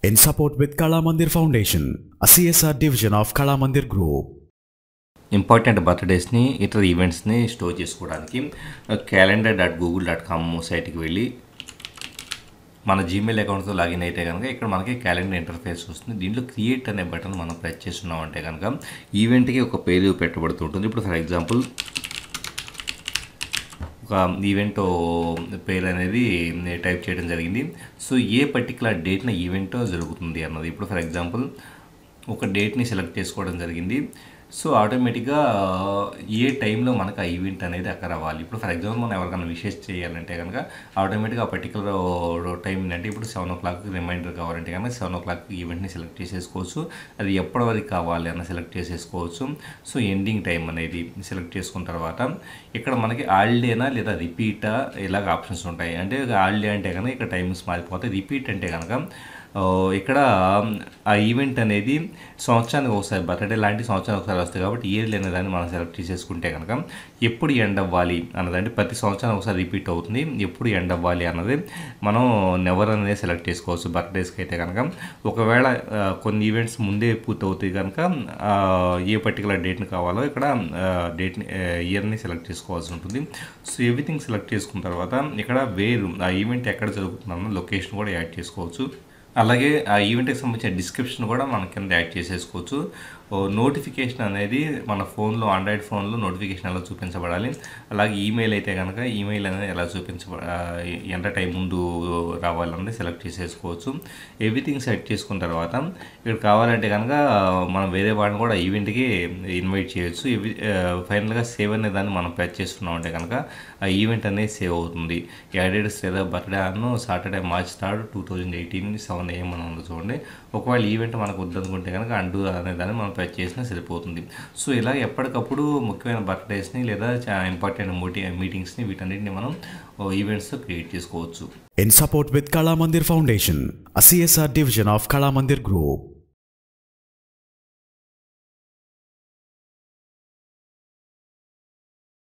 in support with Kala Mandir Foundation, a CSR division of Kala Mandir Group. Important బర్త్డేస్ని ఇతర ఈవెంట్స్ని store చేసుకోవడానికి calendar.google.com సైట్కి వెళ్ళి మన జీమెయిల్ అకౌంట్తో లాగిన్ అయితే కనుక ఇక్కడ మనకి క్యాలెండర్ ఇంటర్ఫేస్ వస్తుంది. దీంట్లో క్రియేట్ అనే బటన్ మనం ప్రెస్ చేస్తున్నాం అంటే కనుక ఈవెంట్కి ఒక పేరు పెట్టబడుతుంటుంది. ఇప్పుడు ఫర్ ఎగ్జాంపుల్ ఒక ఈవెంట్ పేరు అనేది టైప్ చేయడం జరిగింది. సో ఏ పర్టికులర్ డేట్న ఈవెంట్ జరుగుతుంది అన్నది. ఇప్పుడు ఫర్ ఎగ్జాంపుల్ ఒక డేట్ని సెలెక్ట్ చేసుకోవడం జరిగింది. సో ఆటోమేటిక్గా ఏ టైంలో మనకు ఆ ఈవెంట్ అనేది అక్కడ అవ్వాలి. ఇప్పుడు ఫర్ ఎగ్జాంపుల్ మనం ఎవరికైనా విషెస్ చేయాలంటే కనుక ఆటోమేటిక్గా ఆ పర్టికులర్ టైం అంటే ఇప్పుడు 7 o'clock రిమైండర్ కావాలంటే కనుక 7 o'clock ఈవెంట్ని సెలెక్ట్ చేసేసుకోవచ్చు. అది ఎప్పటి వరకు కావాలి అన్న సెలెక్ట్ చేసేసుకోవచ్చు. సో ఎండింగ్ టైం అనేది సెలెక్ట్ చేసుకున్న తర్వాత ఇక్కడ మనకి ఆల్డేనా లేదా రిపీటా ఇలాగ ఆప్షన్స్ ఉంటాయి. అంటే ఆల్డే అంటే కనుక ఇక్కడ టైమింగ్స్ మారిపోతాయి. రిపీట్ అంటే కనుక ఇక్కడ ఆ ఈవెంట్ అనేది సంవత్సరానికి ఒకసారి బర్త్డే లాంటి సంవత్సరానికి ఒకసారి వస్తాయి కాబట్టి ఇయర్లీ అనే దాన్ని మనం సెలెక్ట్ చేసేసుకుంటే కనుక ఎప్పుడు ఎండ్ అవ్వాలి అన్నదంటే ప్రతి సంవత్సరం ఒకసారి రిపీట్ అవుతుంది. ఎప్పుడు ఎండ్ అవ్వాలి అన్నది మనం నెవర్ అనేది సెలెక్ట్ చేసుకోవచ్చు. బర్త్డేస్కి అయితే కనుక ఒకవేళ కొన్ని ఈవెంట్స్ ముందే పూర్తవుతాయి కనుక ఏ పర్టికులర్ డేట్ని కావాలో ఇక్కడ డేట్ని ఇయర్ని సెలెక్ట్ చేసుకోవాల్సి ఉంటుంది. సో ఎవ్రీథింగ్ సెలెక్ట్ చేసుకున్న తర్వాత ఇక్కడ వేరు ఆ ఈవెంట్ ఎక్కడ జరుగుతుందన్న లొకేషన్ కూడా యాడ్ చేసుకోవచ్చు. అలాగే ఆ ఈవెంట్కి సంబంధించిన డిస్క్రిప్షన్ కూడా మన కింద యాడ్ చేసేసుకోవచ్చు. నోటిఫికేషన్ అనేది మన ఫోన్లో ఆండ్రాయిడ్ ఫోన్లో నోటిఫికేషన్ ఎలా చూపించబడాలి, అలాగే ఈమెయిల్ అయితే కనుక ఈమెయిల్ అనేది ఎలా ఎంత టైం ముందు రావాలన్నది సెలెక్ట్ చేసేసుకోవచ్చు. ఎవ్రీథింగ్ సెలెక్ట్ చేసుకున్న తర్వాత ఇక్కడ కావాలంటే కనుక మనం వేరే వాళ్ళని కూడా ఈవెంట్కి ఇన్వైట్ చేయొచ్చు. ఫైనల్గా సేవ్ అనే దాన్ని మనం ప్రెస్ చేస్తున్నాం అంటే కనుక ఆ ఈవెంట్ అనేది సేవ్ అవుతుంది. యాడెడ్ లేదా birthday Anu Saturday March 3, 2018 7 AM అని ఉంది చూడండి. ఒకవేళ ఈవెంట్ మనకు వద్దనుకుంటే కనుక అండు అనే దాన్ని మనం ప్రెస్ చేసినా సరిపోతుంది. సో ఇలా ఎప్పటికప్పుడు ముఖ్యమైన బర్త్డేస్ని లేదా ఇంపార్టెంట్ మీటింగ్స్ని వీటన్నిటిని మనం ఈవెంట్స్తో క్రియేట్ చేసుకోవచ్చు. In support with Kala Mandir Foundation, a CSR division of Kala Mandir Group.